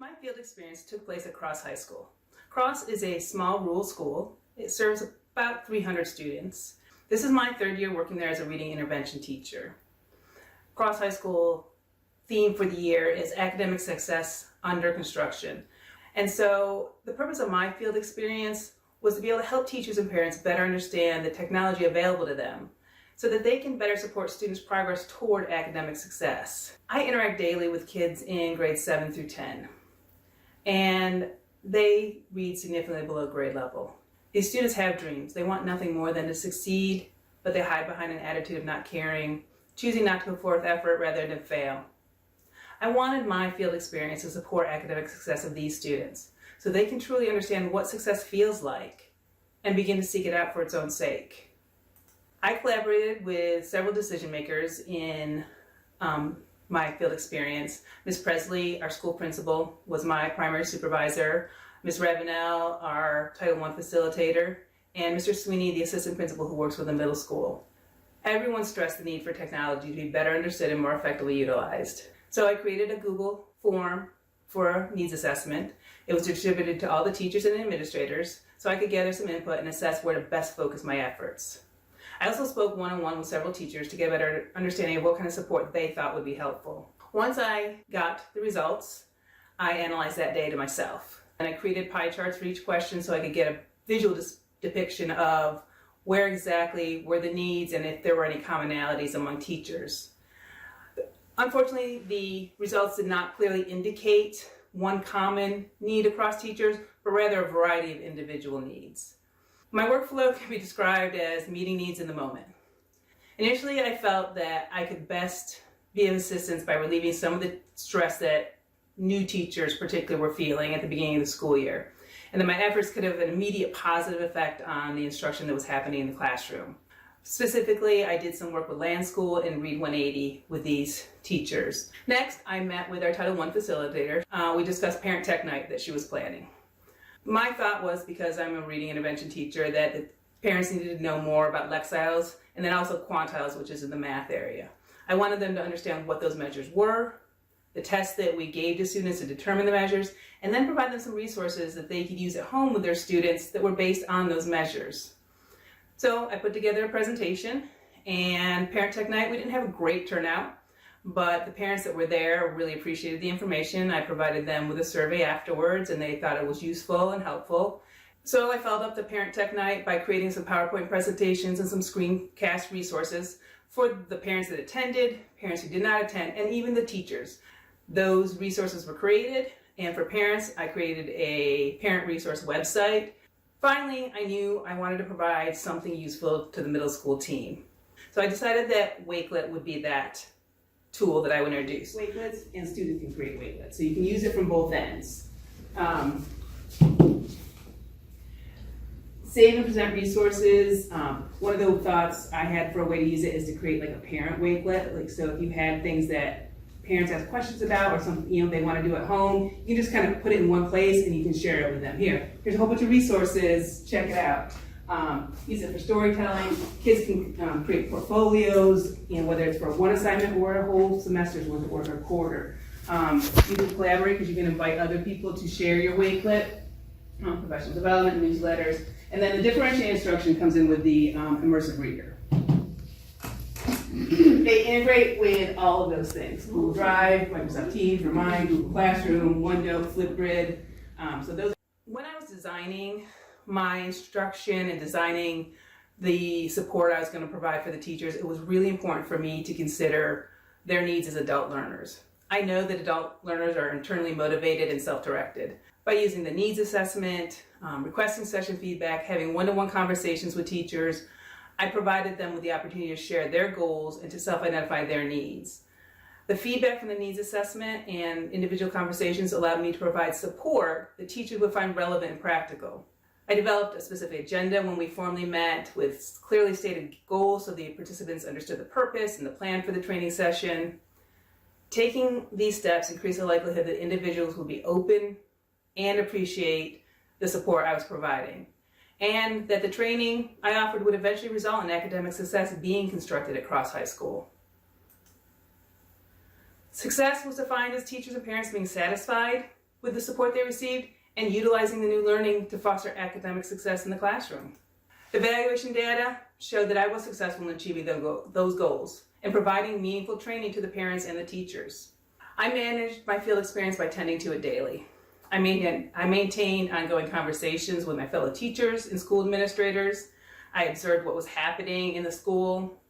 My field experience took place at Cross High School. Cross is a small rural school. It serves about 300 students. This is my third year working there as a reading intervention teacher. Cross High School theme for the year is academic success under construction. And so the purpose of my field experience was to be able to help teachers and parents better understand the technology available to them so that they can better support students' progress toward academic success. I interact daily with kids in grades 7 through 10, and they read significantly below grade level. These students have dreams. They want nothing more than to succeed, but they hide behind an attitude of not caring, choosing not to put forth effort rather than fail. I wanted my field experience to support academic success of these students so they can truly understand what success feels like and begin to seek it out for its own sake. I collaborated with several decision makers in my field experience. Ms. Presley, our school principal, was my primary supervisor. Ms. Ravenel, our Title I facilitator, and Mr. Sweeney, the assistant principal who works with the middle school. Everyone stressed the need for technology to be better understood and more effectively utilized. So I created a Google form for needs assessment. It was distributed to all the teachers and administrators so I could gather some input and assess where to best focus my efforts. I also spoke one-on-one with several teachers to get a better understanding of what kind of support they thought would be helpful. Once I got the results, I analyzed that data myself. And I created pie charts for each question so I could get a visual depiction of where exactly were the needs and if there were any commonalities among teachers. Unfortunately, the results did not clearly indicate one common need across teachers, but rather a variety of individual needs. My workflow can be described as meeting needs in the moment. Initially, I felt that I could best be of assistance by relieving some of the stress that new teachers particularly were feeling at the beginning of the school year, and that my efforts could have an immediate positive effect on the instruction that was happening in the classroom. Specifically, I did some work with Land School and Read 180 with these teachers. Next, I met with our Title I facilitator. We discussed Parent Tech Night that she was planning. My thought was, because I'm a reading intervention teacher, that the parents needed to know more about Lexiles and then also Quantiles, which is in the math area. I wanted them to understand what those measures were, the tests that we gave to students to determine the measures, and then provide them some resources that they could use at home with their students that were based on those measures. So I put together a presentation, and Parent Tech Night, we didn't have a great turnout, but the parents that were there really appreciated the information. I provided them with a survey afterwards, and they thought it was useful and helpful. So I followed up the Parent Tech Night by creating some PowerPoint presentations and some screencast resources for the parents that attended, parents who did not attend, and even the teachers. Those resources were created, and for parents, I created a parent resource website. Finally, I knew I wanted to provide something useful to the middle school team. So I decided that Wakelet would be that tool that I would introduce. Wakelets, and students can create Wakelets, so you can use it from both ends. Save and present resources. One of the thoughts I had for a way to use it is to create like a parent Wakelet. So if you had things that parents have questions about or something they want to do at home, you can just kind of put it in one place and you can share it with them. Here's a whole bunch of resources, check it out. Use it for storytelling. Kids can create portfolios, whether it's for one assignment or a whole semester's worth of work or a quarter. You can collaborate because you can invite other people to share your Wakelet, professional development, newsletters, and then the differentiated instruction comes in with the immersive reader. They integrate with all of those things: Google Drive, Microsoft Teams, Remind, Google Classroom, OneNote, Flipgrid. When I was designing my instruction and designing the support I was going to provide for the teachers, it was really important for me to consider their needs as adult learners. I know that adult learners are internally motivated and self-directed. By using the needs assessment, requesting session feedback, having one-to-one conversations with teachers, I provided them with the opportunity to share their goals and to self-identify their needs. The feedback from the needs assessment and individual conversations allowed me to provide support that teachers would find relevant and practical. I developed a specific agenda when we formally met with clearly stated goals so the participants understood the purpose and the plan for the training session. Taking these steps increased the likelihood that individuals would be open and appreciate the support I was providing, and that the training I offered would eventually result in academic success being constructed at Cross High School. Success was defined as teachers and parents being satisfied, with the support they received and utilizing the new learning to foster academic success in the classroom. The evaluation data showed that I was successful in achieving those goals and providing meaningful training to the parents and the teachers. I managed my field experience by tending to it daily. I maintained ongoing conversations with my fellow teachers and school administrators. I observed what was happening in the school.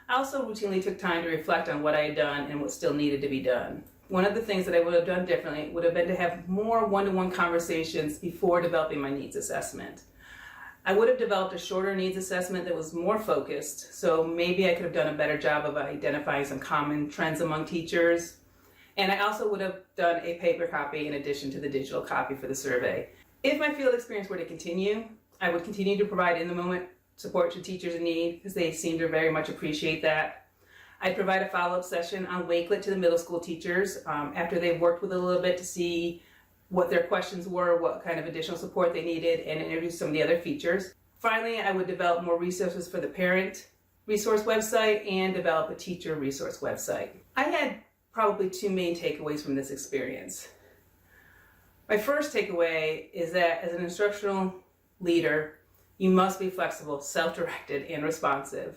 I also routinely took time to reflect on what I had done and what still needed to be done. One of the things that I would have done differently would have been to have more one-to-one conversations before developing my needs assessment. I would have developed a shorter needs assessment that was more focused, so maybe I could have done a better job of identifying some common trends among teachers. And I also would have done a paper copy in addition to the digital copy for the survey. If my field experience were to continue, I would continue to provide in-the-moment support to teachers in need because they seem to very much appreciate that. I'd provide a follow-up session on Wakelet to the middle school teachers after they've worked with it a little bit to see what their questions were, what kind of additional support they needed, and introduce some of the other features. Finally, I would develop more resources for the parent resource website and develop a teacher resource website. I had probably two main takeaways from this experience. My first takeaway is that as an instructional leader, you must be flexible, self-directed, and responsive.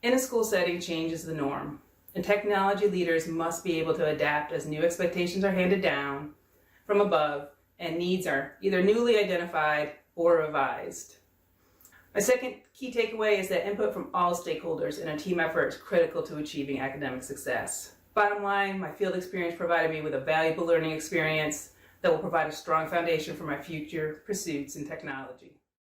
In a school setting, change is the norm, and technology leaders must be able to adapt as new expectations are handed down from above and needs are either newly identified or revised. My second key takeaway is that input from all stakeholders in a team effort is critical to achieving academic success. Bottom line, my field experience provided me with a valuable learning experience that will provide a strong foundation for my future pursuits in technology.